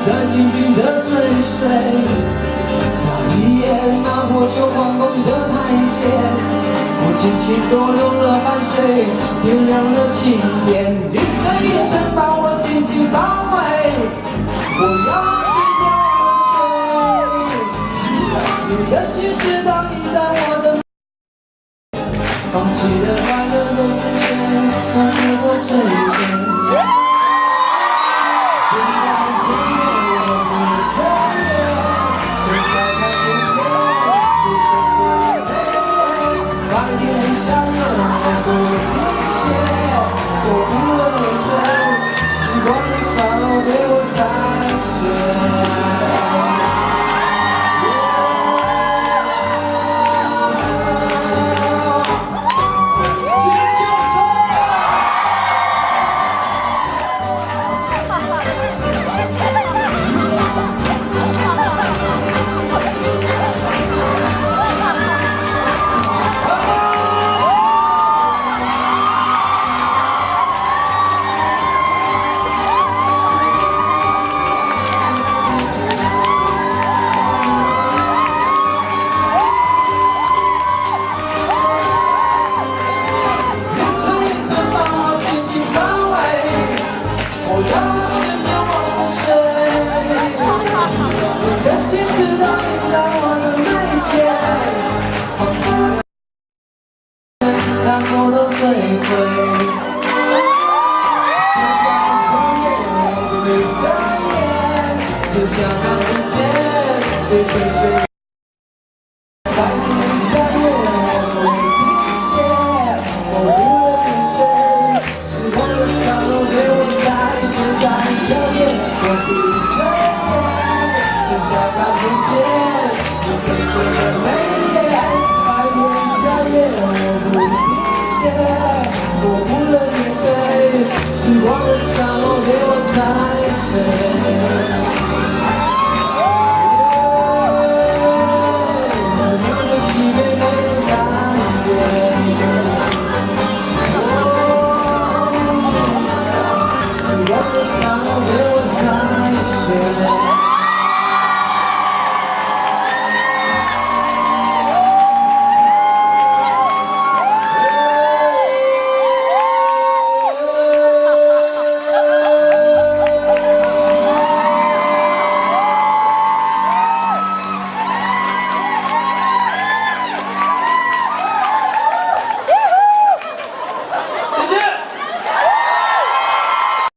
在静静的追随，那一夜那破旧荒风的台阶，我轻轻拨弄了汗水，点亮了青烟，一层一层把我紧紧包围。我要是掉了水，你的心事倒映在我的。放弃的快乐都是谁？那么多追悔。现在不愿我不再远，现在才渐渐不再是黑夜。白天想要我不停歇，我无论如何，时光的沙漏对我才学。然后都摧毁，时光空也不会再演，就像那时间被吹碎。